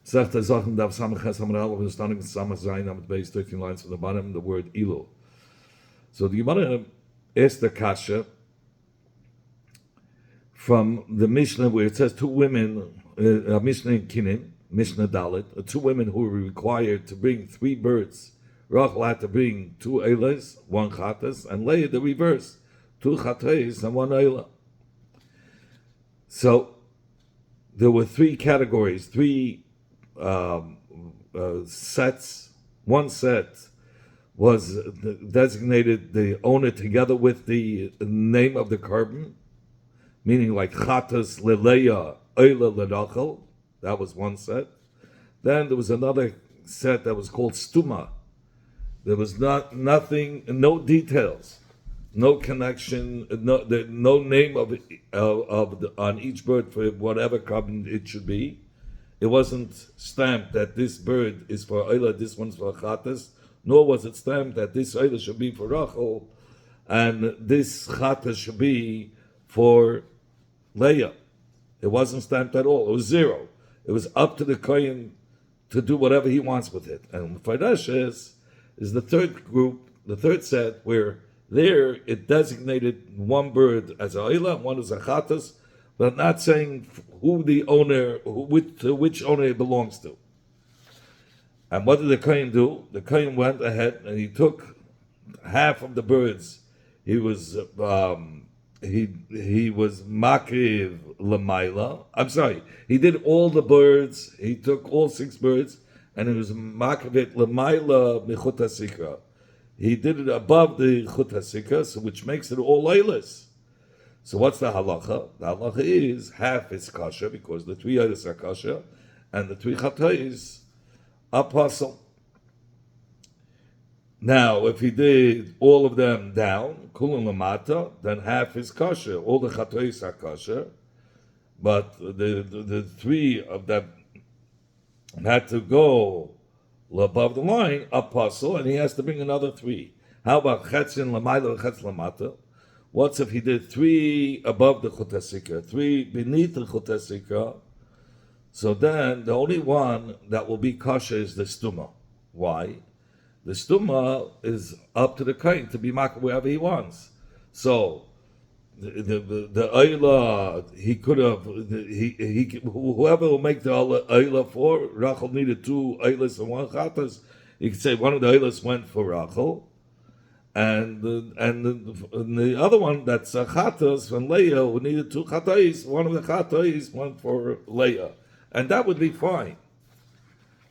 Zevachim Zevachim Dav Samach Ches Amar Aleph is starting with Samach Zayin Amud Beis 13 lines from the bottom. The word Ilu. So the Gemara asked the kasha from the Mishnah where it says two women, Mishnah Kinim, Mishnah Dalit, two women who were required to bring 3 birds. Rachel had to bring 2 eilas, 1 chatas, and Leah the reverse, 2 chatas and 1 eilah. So there were 3 categories, 3 sets. One set was designated the owner together with the name of the carbon, meaning like chatas leleya eilah lerachel. That was one set. Then there was another set that was called stuma. There was nothing, no details, no connection, no name on each bird for whatever carbon it should be. It wasn't stamped that this bird is for eilah, this one's for chatas, nor was it stamped that this eilah should be for rachel, and this chatas should be for Leah. It wasn't stamped at all. It was 0. It was up to the kohen to do whatever he wants with it. And Faidash is the third group, the third set, where there it designated one bird as a eilah, one as a chatas, but not saying who the owner, which owner it belongs to. And what did the kohen do? The kohen went ahead and he took half of the birds. He was he was makriv lamaila. I'm sorry. He did all the birds. He took all 6 birds, and it was makriv lamaila michut hasikra. He did it above the chut hasikra, so which makes it all eilas. So what's the halacha? The halacha is half is kasha because the 3 eilas are kasha, and the 3 chatayis are pasul. Now, if he did all of them down, kulun lamata, then half is kosher. All the chatois are kosher, but the 3 of them had to go above the line, apostle, and he has to bring another 3. How about chetzin lamayla, chetz lamata? What's if he did 3 above the chutasika, 3 beneath the chutasika? So then the only one that will be kosher is the stuma. Why? The stuma is up to the kohen to be makar wherever he wants. So the eilah, he could have whoever will make the eilah for Rachel needed 2 eilas and 1 chatas. He could say one of the eilas went for Rachel, and the other one that's a chatas from Leah who needed 2 chatais. One of the chatais went for Leah, and that would be fine.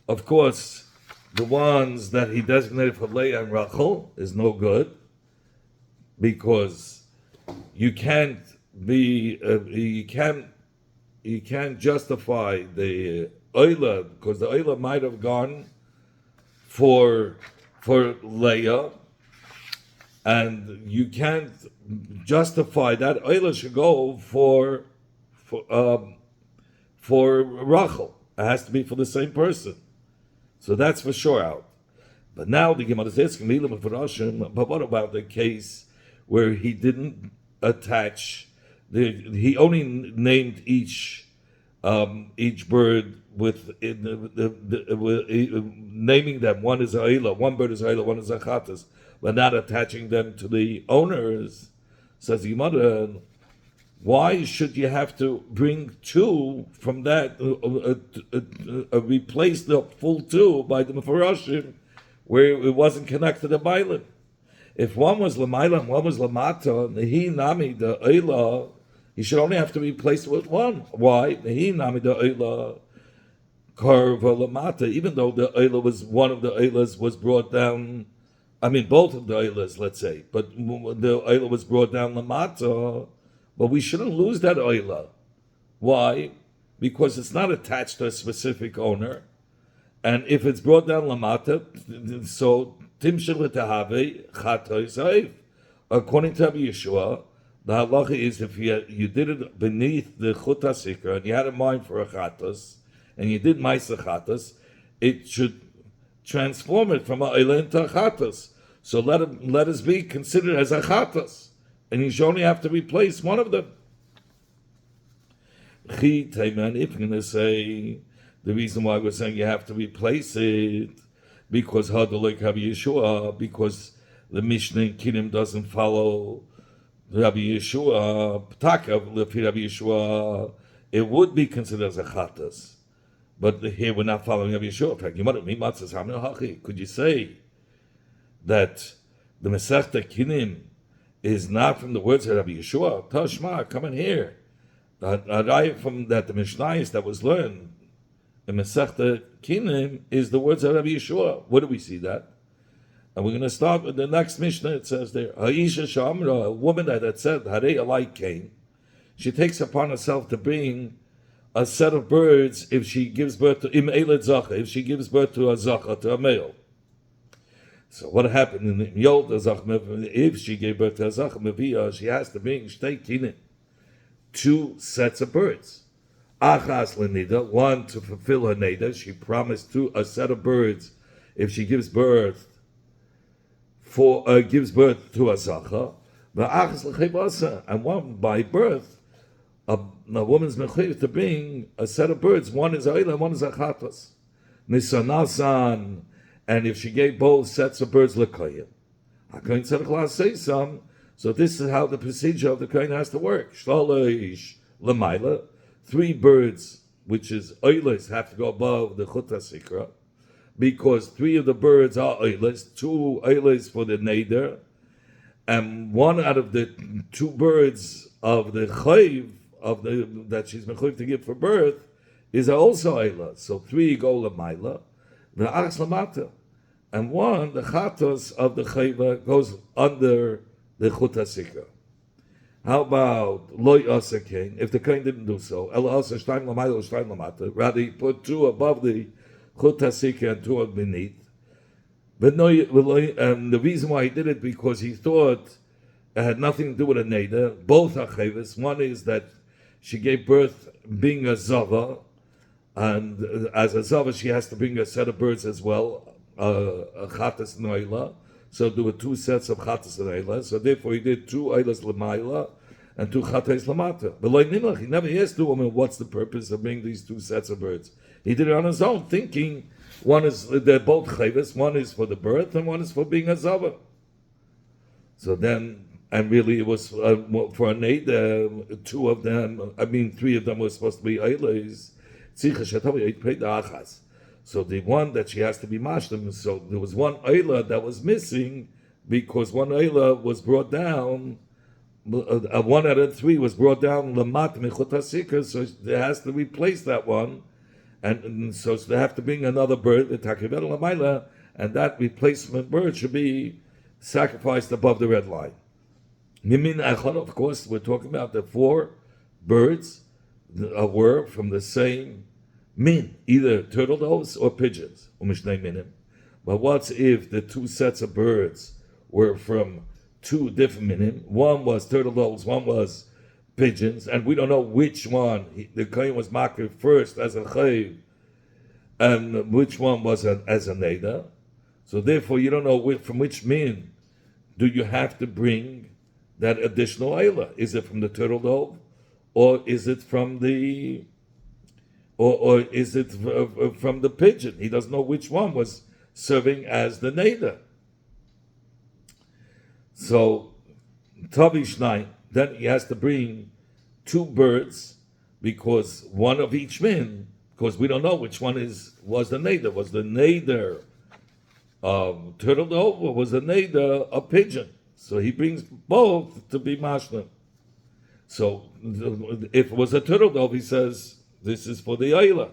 Of course, the ones that he designated for Leah and Rachel is no good, because you can't justify the eilah, because the eilah might have gone for Leah, and you can't justify that eilah should go for Rachel. It has to be for the same person. So that's for sure out. But now the Gemara says, but what about the case where he didn't attach, he only named each bird with naming them. One is a eilah, one bird is a eilah, one is a chatas, but not attaching them to the owners. Says the Gemara, why should you have to bring 2 from that, replace the full 2 by the Mefarashim, where it wasn't connected to Bailim? If one was Lamaila and one was Lamata, Nehi Nami, the Eilah, he should only have to replace it with 1. Why? Nehi Nami, the Eilah, Karva Lamata, even though the Eilah was, one of the Eilahs was brought down, I mean both of the Eilahs, let's say, but the Eilah was brought down Lamata, but we shouldn't lose that eilah. Why? Because it's not attached to a specific owner. And if it's brought down lamata, so timshel l'tahave chatoy saif. According to Rabbi Yeshua, the halacha is if you did it beneath the chut hasikra and you had a mind for a chatas, and you did ma'aser chatas, it should transform it from a eilah into a chatas. So let us be considered as a chatas. And you should only have to replace one of them. If you're going to say The reason why we're saying you have to replace it because Hadalik Rabbi Yeshua, because the Mishnah in Kinim doesn't follow Rabbi Yeshua, Ptaka, Rabbi Yeshua, it would be considered as a chatas. But here we're not following Rabbi Yeshua. Could you say that the Masechta Kinim is not from the words of Rabbi Yeshua? Tashma, come in here. From that the Mishnayos that was learned in Masechta Kinim is the words of Rabbi Yeshua. Where do we see that? And we're going to start with the next Mishnah. It says there, Ha'isha Shamra, a woman that had said, Harei Alai came, she takes upon herself to bring a set of birds if she gives birth to Im Eilet Zacha, if she gives birth to a Zacha, to a male. So what happened in the Yod Zacha, if she gave birth to a Zacha Mevia, she has to bring Shtei Kinin, 2 sets of birds. Achas Lenida, 1 to fulfill her Neda. She promised a set of birds if she gives birth gives birth to a Zacha, and 1 by birth, a woman's mechayiv to bring a set of birds. 1 is Ayla, 1 is a Chatas. Nisanasan, and if she gave both sets of birds l'koyin, HaKohen tzarich say some. So this is how the procedure of the Kohen has to work. Shlalish l'mayla, 3 birds, which is Aylas, have to go above the Chut HaSikra, because 3 of the birds are Aylas, 2 Aylas for the Neder, and 1 out of the 2 birds of the Chayiv, that she's mechuyev to give for birth, is also Ayla. So 3 go l'mayla, the Achas l'mata, and 1, the Chatos of the Chayiva, goes under the Chut HaSikra. How about Loi Asa Kain? If the Kain didn't do so, Ela Asa Shtayim l'mayla or Shtayim l'mata, rather he put 2 above the Chut HaSikra and 2 beneath. But no, the reason why he did it, because he thought it had nothing to do with a Neder. Both are Chavis. 1 is that she gave birth being a Zava, and as a Zava she has to bring a set of birds as well, a Chatas Noila. So there were 2 sets of Chatas Noila. So therefore he did 2 Eilas L'mayla and 2 Chatas L'mata. But he never asked the woman what's the purpose of bringing these 2 sets of birds. He did it on his own, thinking they're both Chavis, 1 is for the birth and 1 is for being a Zava. So then, and really it was for a Neder, 2 of them, 3 of them were supposed to be Eilas. So the one that she has to be mashlim, so there was 1 Eila that was missing, because 1 Eila was brought down, 1 out of 3 was brought down, Lamat Mechut HaSikra, so there has to replace that one, and so they have to bring another bird, the Takivet Lamaila, and that replacement bird should be sacrificed above the red line. Mimin Echad, of course, we're talking about the 4 birds were from the same min, either turtle doves or pigeons, but what if the 2 sets of birds were from 2 different minim? 1 was turtle doves, 1 was pigeons, and we don't know which one the kohen was marked first as a chayiv, and which one was as a neder. So therefore, you don't know from which min do you have to bring that additional ayla. Is it from the turtle dove, or is it from the from the pigeon? He doesn't know which one was serving as the neder. So Tavish 9, then he has to bring 2 birds, because 1 of each min, because we don't know which one was the neder. Was the neder turtle dove, or was the neder a pigeon? So he brings both to be mashlim. So if it was a turtle dove, he says this is for the ayla,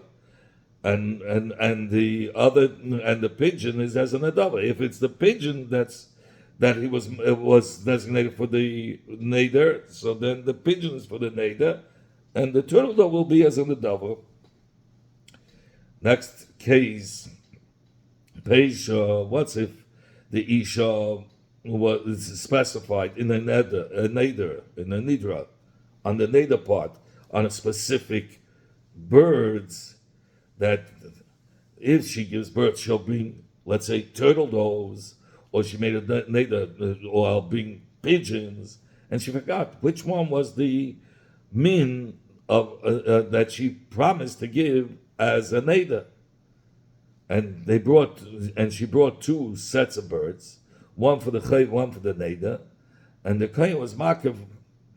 and the other, and the pigeon is as an adava. If it's the pigeon that he was designated for the neder, so then the pigeon is for the neder, and the turtle dove will be as an adava. Next case, page, what's if the isha was specified in a neder, in a nidra, on the neder part, on a specific birds, that if she gives birth, she'll bring, let's say, turtle doves, or she made a neder, or I'll bring pigeons, and she forgot which one was the min of that she promised to give as a neder. And she brought 2 sets of birds, one for the chayv, one for the neder, and the kohen was makiv,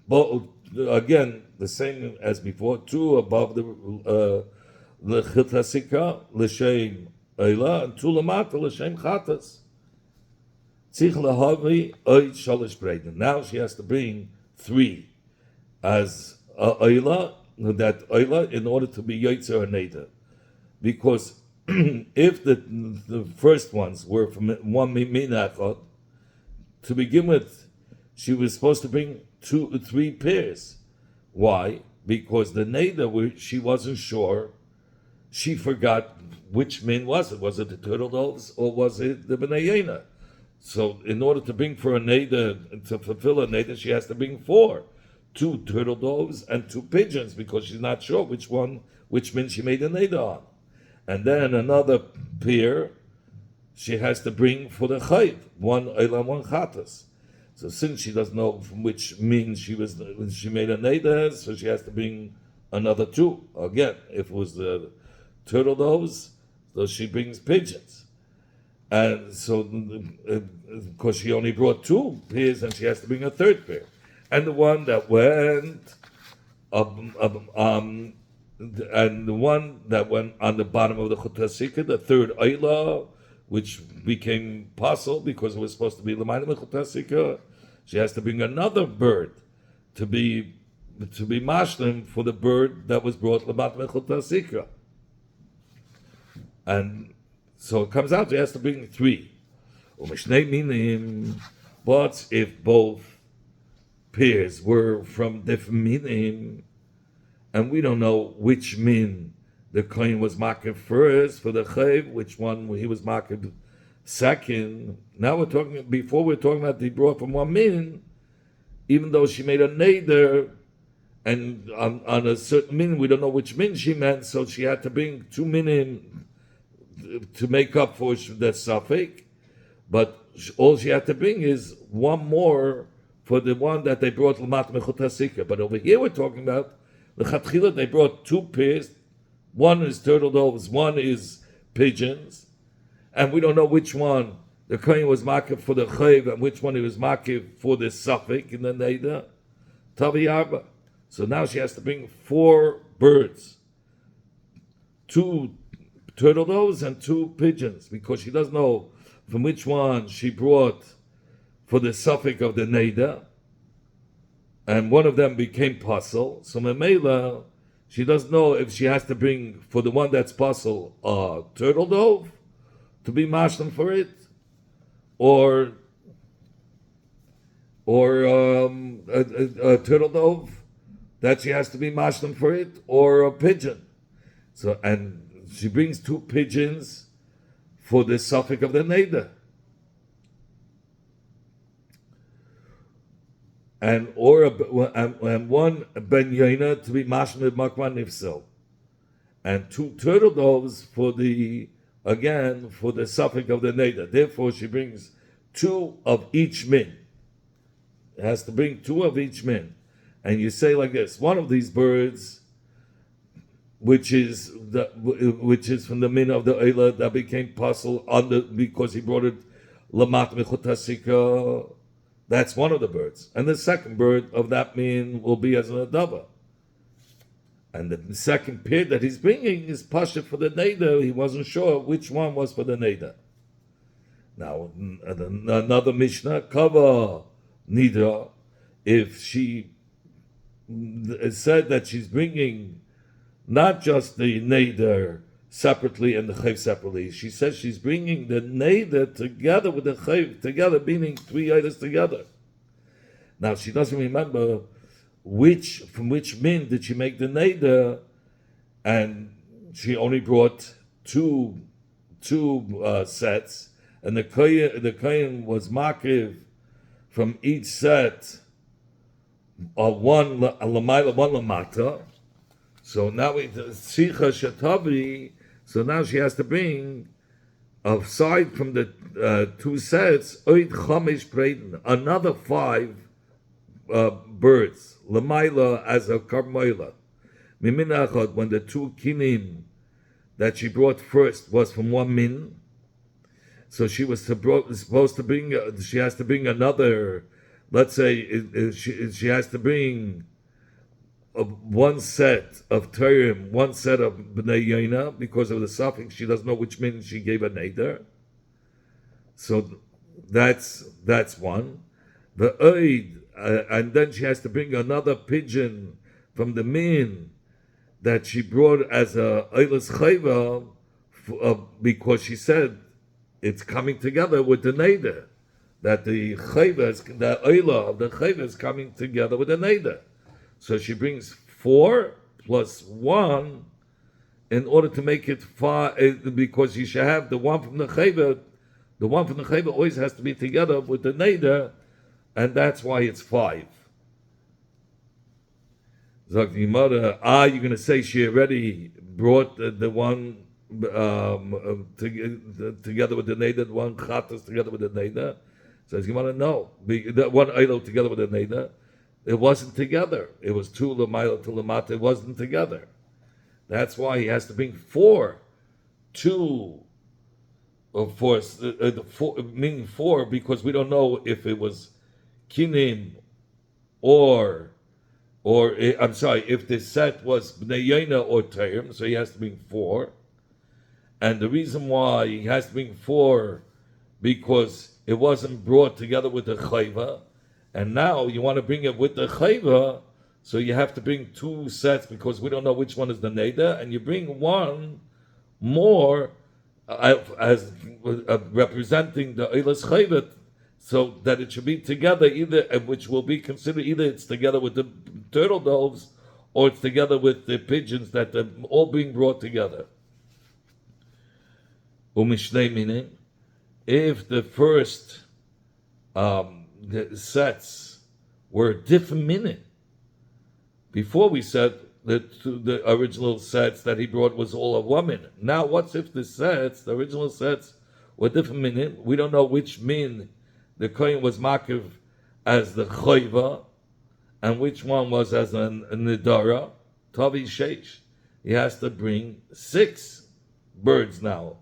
both again the same as before, 2 above the chiltasika l'shem eila and 2 lamata l'shem chatas. Tzich lahavi oid shalish breiden. Now she has to bring 3 as eila, that eila, in order to be yotzer or neder, because if the first ones were from one minachot, to begin with, she was supposed to bring 3 pairs. Why? Because the neder, she wasn't sure. She forgot which min was it. Was it the turtle doves or was it the bnei yena? So in order to bring for a neder, to fulfill a neder, she has to bring 4. 2 turtle doves and 2 pigeons, because she's not sure which min she made a neder on. And then another pair she has to bring for the chayv, 1 eila, 1 chatas. So since she doesn't know from which means she made a neder, so she has to bring another 2. Again, if it was the turtle doves, so she brings pigeons. And so, because she only brought 2 pairs, and she has to bring a 3rd pair. And the one that went and the one that went on the bottom of the chutasika, the 3rd eila, which became possible because it was supposed to be l'mayla mechutasika, she has to bring another bird to be mashlim for the bird that was brought l'mat mechutasika. And so it comes out she has to bring 3. But if both pairs were from different minim, and we don't know which min the kohen was makif first for the chayv, which one he was makif second. Now before we're talking about the brought from one min, even though she made a neder, and on a certain min, we don't know which min she meant, so she had to bring 2 minim to make up for the suffix. But all she had to bring is 1 more for the one that they brought l'mat mechutasika. But over here we're talking about the chatchila, they brought 2 pairs. 1 is turtle doves, 1 is pigeons, and we don't know which one the kohen was makif for the chayv and which one he was makif for the suffix in the neder. Tavi arba. So now she has to bring 4 birds, 2 turtle doves and 2 pigeons, because she doesn't know from which one she brought for the suffix of the neder, and one of them became puzzle. So Memela, she doesn't know if she has to bring for the one that's puzzle a turtle dove to be mashlim for it, or a turtle dove that she has to be mashlim for it, or a pigeon. So, and she brings 2 pigeons for the suffix of the neder. And one ben yaina to be mashlim makman nifsel, and 2 turtle doves for the suffix of the neder. Therefore, she brings 2 of each min. It has to bring 2 of each min, and you say like this: one of these birds, which is from the min of the eila that became puzzle because he brought it lamat mechutasika. That's one of the birds. And the second bird of that min will be as an adava. And the second pair that he's bringing is pasha for the neder. He wasn't sure which one was for the neder. Now, another Mishnah, kava nidra, if she said that she's bringing not just the neder separately and the chayv separately. She says she's bringing the neder together with the chayv, together, meaning 3 items together. Now she doesn't remember from which min did she make the neder, and she only brought two sets, and the kohen was makiv from each set of 1 lamayla, 1 lamata. So now sicha shatavi. So now she has to bring, aside from the 2 sets, oid chamesh breiden, another 5 birds, lamaila as a karmoila. Miminachot, when the 2 kinim that she brought first was from one min. So she was supposed to bring, she has to bring another, let's say she has to bring one set of Turim, one set of Bnei Yaina, because of the suffix, she doesn't know which min she gave a neder. So that's one. The Oid, and then she has to bring another pigeon from the min that she brought as a Eilis Chayva, because she said it's coming together with the neder. That the Chayva, the Eila of the Chayva is coming together with the neder. So she brings 4 plus 1 in order to make it 5, because you should have the one from the Chayva. The one from the Chayva always has to be together with the neder, and that's why it's 5. Zog the mother, you're going to say she already brought the one together with the neder, one chatas together with the neder. Says Gemara, no, the one idol together with the neder. It wasn't together. It was 2 l'mayla to l'mata. It wasn't together. That's why he has to bring 4. 2, of course, meaning 4, because we don't know if it was kinim or I'm sorry, if the set was bnei yaina or terim, so he has to bring 4. And the reason why he has to bring 4, because it wasn't brought together with the chayva. And now you want to bring it with the chayva, so you have to bring 2 sets, because we don't know which one is the neder, and you bring 1 more as representing the eilas chayva, so that it should be together, either, which will be considered either it's together with the turtle doves or it's together with the pigeons, that they're all being brought together. Meaning, if the first the sets were different minute. Before we said that the original sets that he brought was all of 1 minute. Now, what's if the original sets, were different minute? We don't know which min the kohen was makiv as the choiva, and which one was as a nidara. Tavi sheish. He has to bring 6 birds now,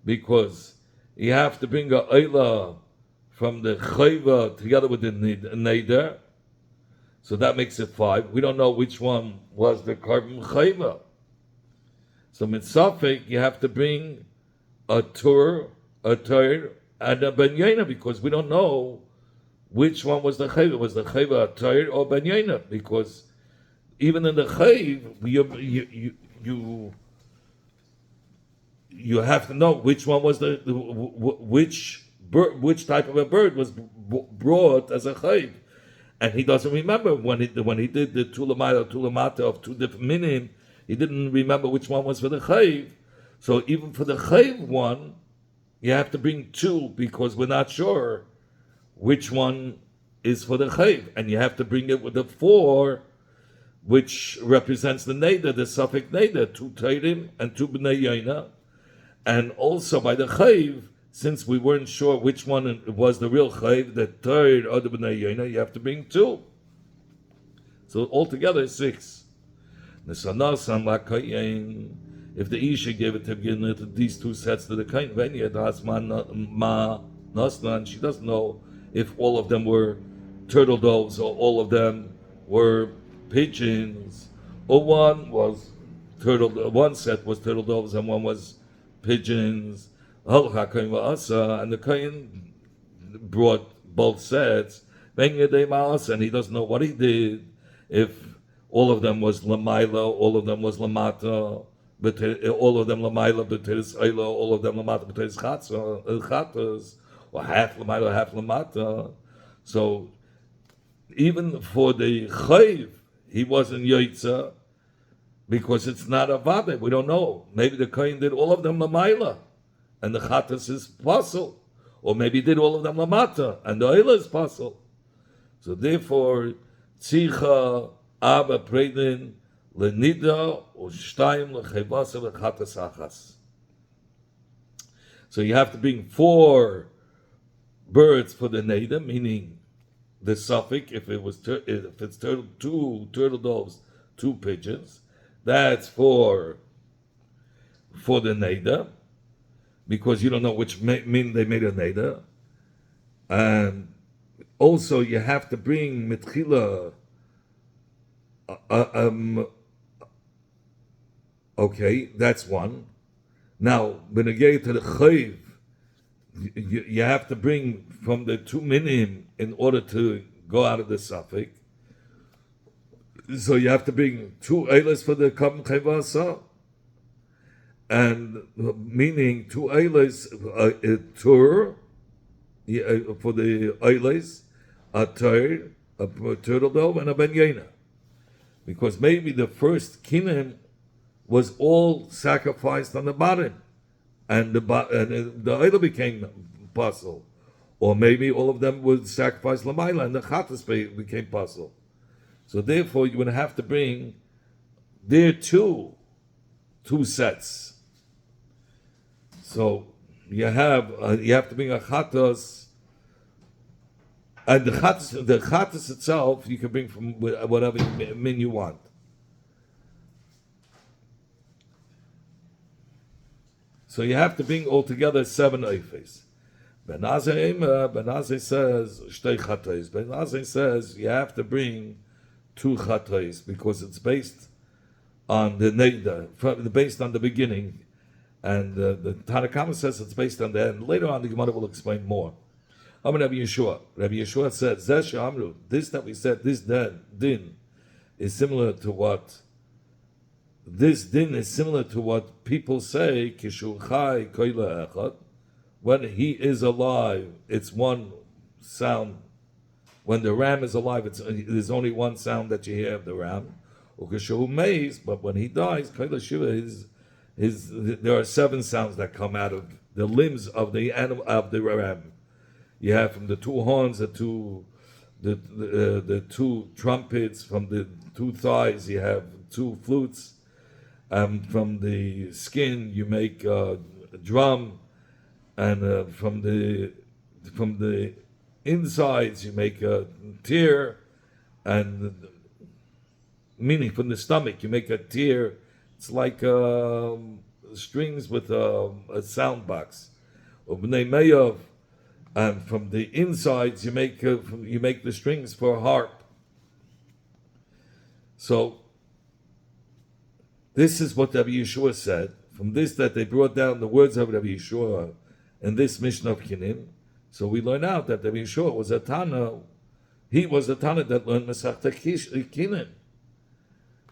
because you have to bring a oila from the chayva together with the neder, so that makes it 5. We don't know which one was the carbon chayva. So mitzafik, you have to bring a tur, and a ben yaina, because we don't know which one was the chayva. Was the chayva a tur or ben yaina? Because even in the chayv, you have to know which one was which type of a bird was brought as a chayv, and he doesn't remember when he did the tulamata of 2 different minim. He didn't remember which one was for the chayv. So even for the chayv one, you have to bring 2, because we're not sure which one is for the chayv, and you have to bring it with the 4, which represents the neder, the suffix neder, 2 teirim and 2 bnei yaina, and also by the chayv. Since we weren't sure which one was the real chayv, the third or the bnei yaina, you have to bring 2. So altogether 6. If the isha gave it to these 2 sets to the kain, she doesn't know if all of them were turtle doves or all of them were pigeons, or one set was turtle doves and one was pigeons. And the kohen brought both sets, and he doesn't know what he did, if all of them was lamaila, all of them was lamata, but all of them lamaila b'teres eila, all of them lamata b'teres chatas, or half lamaila, half lamata. So even for the chayv, he wasn't yoitza, because it's not a vade. We don't know. Maybe the kohen did all of them lamaila, and the chatas is possible, or maybe he did all of them lamata, and the eila is possible. So therefore, tzicha Abba predin lenida or shtayim lechevasa lechatas achas. So you have to bring 4 birds for the neder, meaning the suffix. If it's 2 turtle doves, 2 pigeons, that's for for the neder, because you don't know which mean they made a neder. And also you have to bring mitchila. Okay, that's one. Now, when you get to the chayiv, you have to bring from the two minim in order to go out of the suffix. So you have to bring two eilas for the carbon chayvasa, and meaning two eilas tur for the eilas, a tur, a turtle dove, and a ben yena. Because maybe the first kinim was all sacrificed on the bottom, and the eilah became puzzle, or maybe all of them would sacrifice lamaila, and the chatas became puzzle. So therefore, you would have to bring there two sets. So you have to bring a chatas, and the chatas itself you can bring from whatever min you want. So you have to bring altogether 7 eifes. Ben Azai says shtei chatais. Ben Azai says you have to bring 2 chatais because it's based on the neder, based on the beginning, and the Tanakama says it's based on the end. Later on, the Gemara will explain more. Rabbi Yeshua said, Zeh she'amru, this that we said, this din is similar to what. This din is similar to what people say, Kishu chai koila echad. When he is alive, it's one sound. When the ram is alive, there's only one sound that you hear of the ram. Ukishu meis, but when he dies, koila shiva there are 7 sounds that come out of the limbs of the animal of the ram. You have from the 2 horns, the two trumpets, from the 2 thighs, you have 2 flutes. From the skin you make a drum, and from the insides you make a tear, and meaning from the stomach you make a tear. It's like strings with a sound box. And from the insides you make the strings for a harp. So this is what Rabbi Yeshua said. From this that they brought down the words of Rabbi Yeshua in this Mishnah of Kinim. So we learn out that Rabbi Yeshua was a Tana. He was a Tana that learned Masechta Kinim.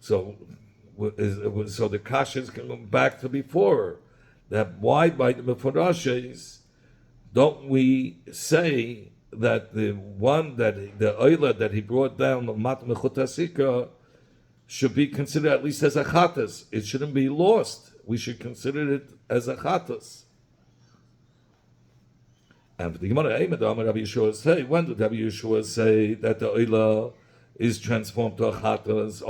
So the kashas can go back to before. That why by the Meforashes don't we say that the oila that he brought down the Mat Mechutasika should be considered at least as a chatas. It shouldn't be lost. We should consider it as a chatas. And for the Gemara, Rabbi Yeshua say, when did Rabbi Yeshua say that the oila is transformed to a chatas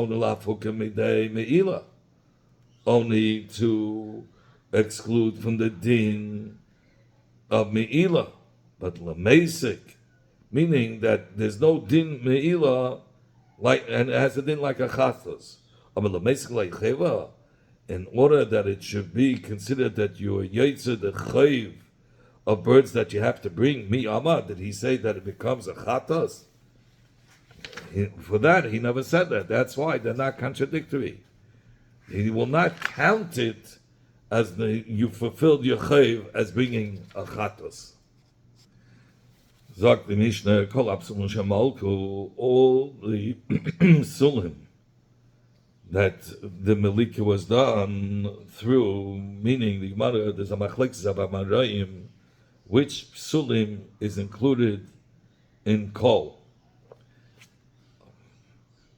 only to exclude from the din of me'ila, but lamesik, meaning that there's no din me'ila, and it has a din like a chatas. In order that it should be considered that you are yetzer the chayv of birds that you have to bring, mi amad, did he say that it becomes a chatas? For that, he never said that. That's why they're not contradictory. He will not count it as you fulfilled your chayv as bringing a chatas. Zok the Mishnah, Kol Apsulun Shamalku, all the sulim that the Melika was done through, meaning the Gemara, there's a machlekes of Amarayim, which sulim is included in Kol.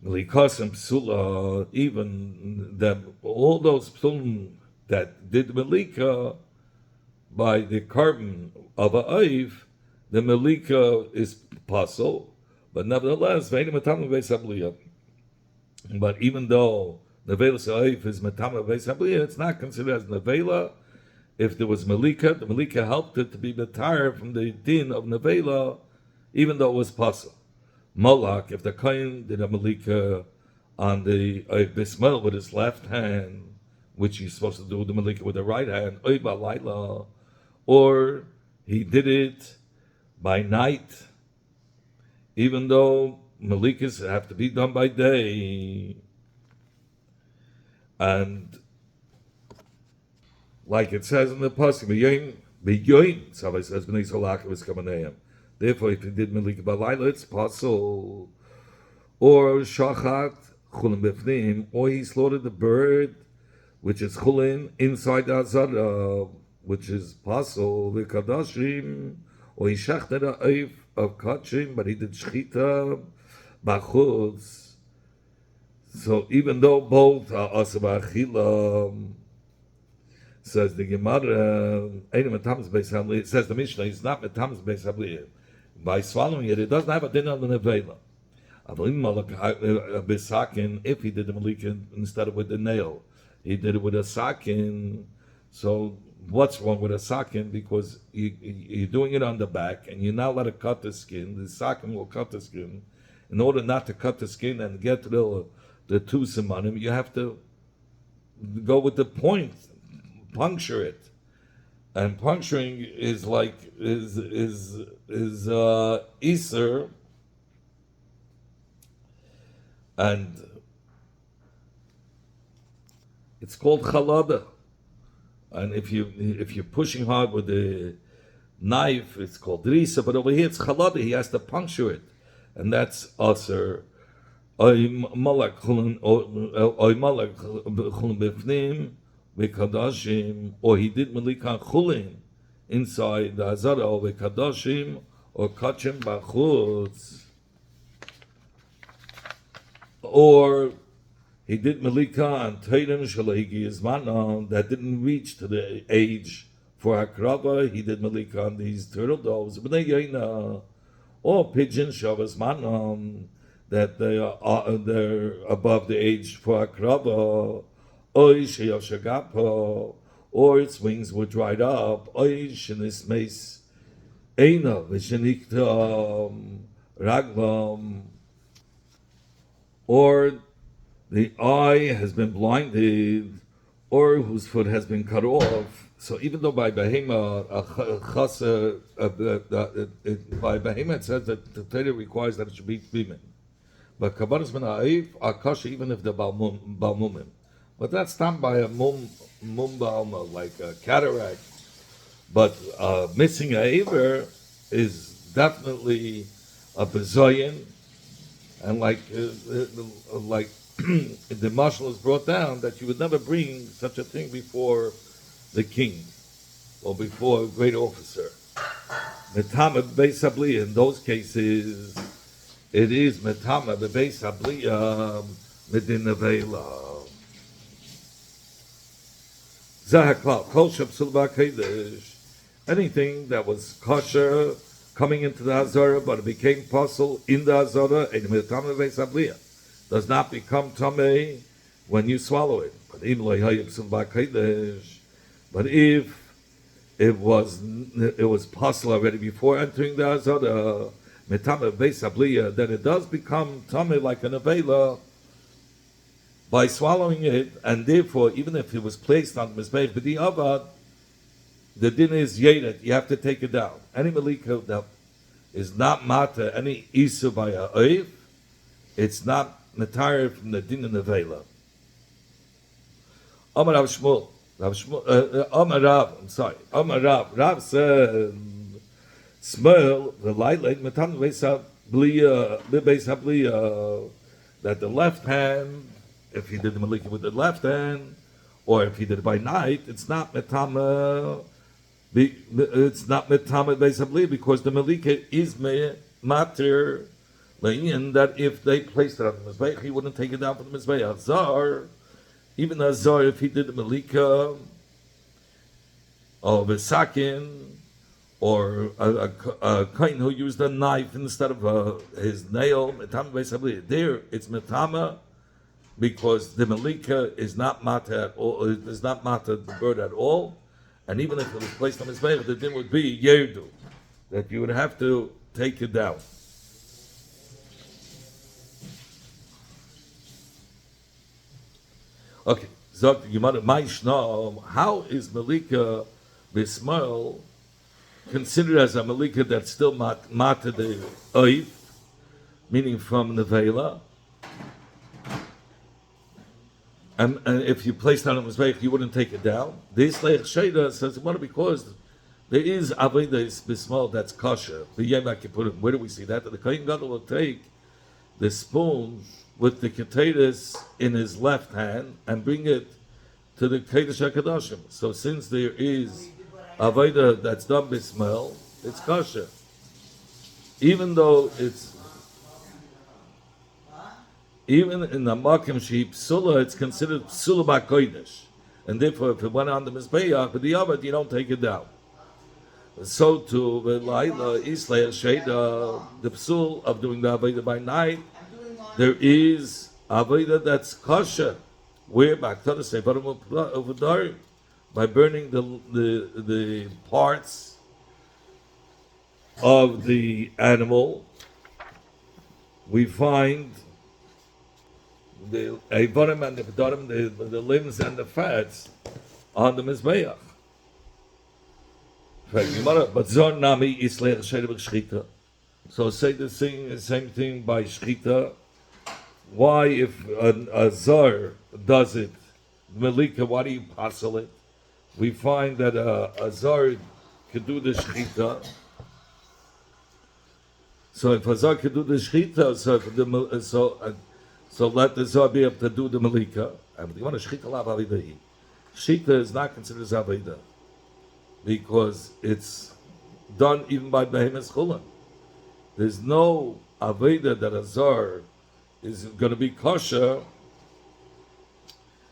Melikasim Psula, even all those psulim that did Melika by the carbon of a Aiv, the Melika is possible, but nevertheless, but even though Nevela Sa'if is Matama Vesabliya, it's not considered as Nevela. If there was Melika, the Melika helped it to be Matar from the din of Nevela, even though it was possible. Molak, if the Kohen did a Melika on the Bismil with his left hand, which you're supposed to do the malika with the right hand, oy balayla, or he did it by night, even though malikas have to be done by day. And like it says in the pasuk, b'yoyim, somebody says b'nei solaka was kamanayim. Therefore, if he did malika balayla, it's possible. Or shachat chulin b'fnim, or he slaughtered the bird, which is chulin inside the azara, which is pasul v'kadashim, or he shachted a oif of kachim, but he did shchita b'chutz. So even though both are asa b'achila, says the Gemara, it says the Mishnah, it's not metamas beis habliyah. By swallowing it, it doesn't have a din on the nevela. If he did the malika instead of with the nail, he did it with a sakin. So what's wrong with a sakin? Because you're doing it on the back, and you're not allowed to cut the skin. The sakin will cut the skin. In order not to cut the skin and get the two simanim, you have to go with the point, puncture it. And puncturing is like Easter, and it's called chalada. And if you're pushing hard with the knife, it's called drisa. But over here it's chalada. He has to puncture it, and that's aser. Oy malak chulin b'fnim v'kadashim, or he did malikan chulin inside the azara v'kadashim, or kachim b'chutz, or he did malikan teirim shalagi izmanon that didn't reach to the age for hakrava. He did malikan these turtle doves b'nei yaina, or pigeon shavas manon that they're above the age for hakrava. Oy sheyashagapo, or its wings were dried up. Oy shenis meis eina v'shenikta raglam, or the eye has been blinded, or whose foot has been cut off. So even though by behema, by behema it says that the Torah requires that it should be tvimin. But kabbalas ben ha'if are kosher even if they're balmumim. But that's done by a mum balma, like a cataract. But missing a iver is definitely a bezoyin, and like the marshal is brought down that you would never bring such a thing before the king or before a great officer. Metama beis habliya, in those cases, it is metama beis habliya medin nevela. Zahakla kol shepsul b'kodesh, anything that was kosher coming into the hazara, but it became possible in the hazara, and metama beis habliya does not become tamei when you swallow it. But if it was possible already before entering the hazara, metame beis habliya, then it does become tamei like an avela by swallowing it, and therefore, even if it was placed on the mizbeach b'di'avad, the din is yedet. You have to take it down. Any malika that is not mata, any isu by a oif, it's not Natara from the din and the vela. Amar Rav Shmuel, Amar Rav, I'm sorry, Amar Rav said, Shmuel, the light like Matan beis habliya, that the left hand, if he did the malika with the left hand, or if he did it by night, it's not metama. It's not metama beis habliya because the malika is matir. That if they placed it on the mizbeach, he wouldn't take it down from the mizbeach. Azar, even Azar, if he did the malika of a sakin, or a kain who used a knife instead of his nail, metama beis habliya. There, it's metama because the malika is not mata at all. Is not mata the bird at all, and even if it was placed on his mizbeach, the din would be yerdu, that you would have to take it down. Okay, Zok Gemara Maishna, how is Malika Bismail considered as a Malika that's still Mata the Oif, meaning from the Vela? And if you placed it on a Mizbeach, you wouldn't take it down. The Islech Sheda says, well, because there is Avodah Bismail that's kosher. The Yom Kippurim. Where do we see that? The Kohen Gadol will take the spoon with the keteris in his left hand and bring it to the Kedesh HaKadoshim. So since there is Avodah that's done Bismail, it's kosher. Even though it's even in the Makim Sheep Psula, it's considered Psula BaKodesh. And therefore, if it went on the Mizbeach, but the Yavad, you don't take it down. So to the Laila, Islay, Sheda, the Psul of doing the Avodah by night, there is Avodah that's kosher. Where back to the Sefarim Uvaдаrim, by burning the parts of the animal, we find the Eivarim and the Vadarim, the limbs and the fats on the Mizbeach. So say the same thing by Shchita. Why, if a Zar does it, Melika, why do you parcel it? We find that a Zar could do the Shchita. So if a Zar could do the Shchita, so let the Zar be able to do the Melika. And you want to Shchita la Avidahi. Shchita is not considered as Avida, because it's done even by Behemoth Chulan. There's no Aveda that a Zar is going to be kosher,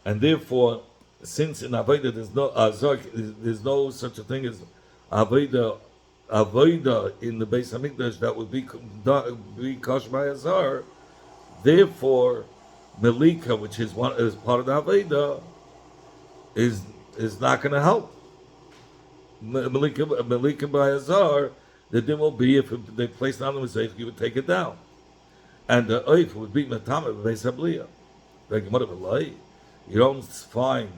and therefore, since in Aveda there's no Azar, there's no such a thing as Aveda in the Beis Hamikdash that would be kosher by Azar. Therefore, Melika, which is part of the Aveda, is not going to help. Melika by Azar, the din will be if they place it on the Mizbeach, you would take it down. And the oif would be matama b'beis habliya. You don't find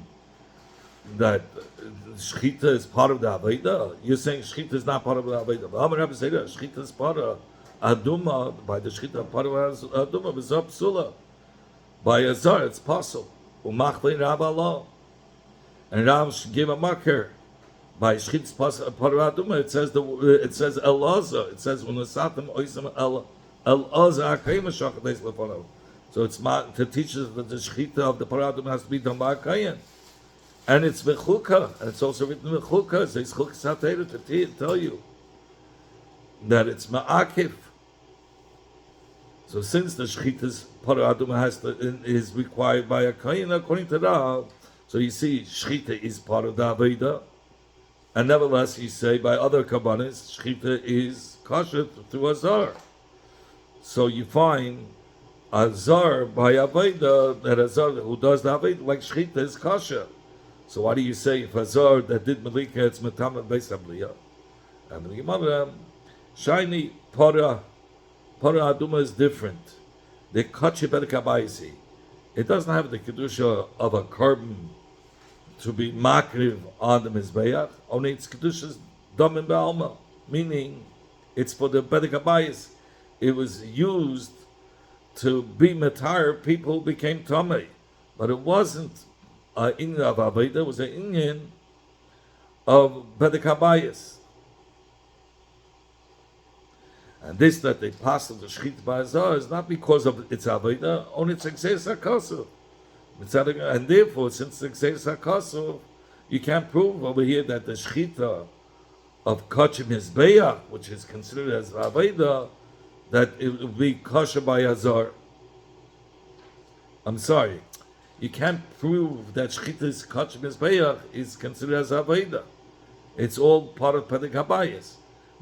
that shchita is part of the aveda. You're saying shchita is not part of the aveda. But I'm going to say that shchita is part of aduma. By the shchita, part of aduma b'zah psula. By azar, it's possible. Umachli Rab Allah, and Rab gave a marker. By shchita, part of aduma. It says Elazar. It says unasatim oisam el. So it's to teach us that the shechita of the paradum has to be done by a kayan, and it's mechuka, and it's also written mechuka. It says chukah satera to tell you that it's ma'akif. So since the shechita's paradum is required by a kayan according to Rav, so you see shechita is part of the aveda, and nevertheless you say by other kabbanis shechita is kosher through azar. So you find a Zar by Aveda, that a Zar who does the Aveda, like Shchita, is kosher. So why do you say if a Zar that did Melika, it's Matama Beis Habliya? And the Gemara, shiny Para Aduma is different. The Kachi Berkabaisi. It doesn't have the Kedusha of a carbon to be makriv on the Mizbeach, only its Kedusha is Dam in Ba'alma, meaning it's for the Berkabayis. It was used to be matar people who became tamei, but it wasn't an inyan of aveda. It was an inyan of bedek habayis. And this that they passed on the shchit ba'azar is not because of its aveda, only it's exeis hakasu. And therefore, since it's exeis hakasu, you can't prove over here that the shchita of kachim hizbeach, which is considered as aveda, that it will be kosher by Azar. I'm sorry. You can't prove that Shchita's kosher Mizbeach is considered as Aveda. It's all part of Pedek Habayis.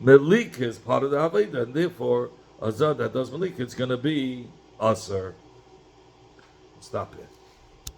Melik is part of the Aveda, and therefore Azar that does Melik, it's going to be Asar. Stop here.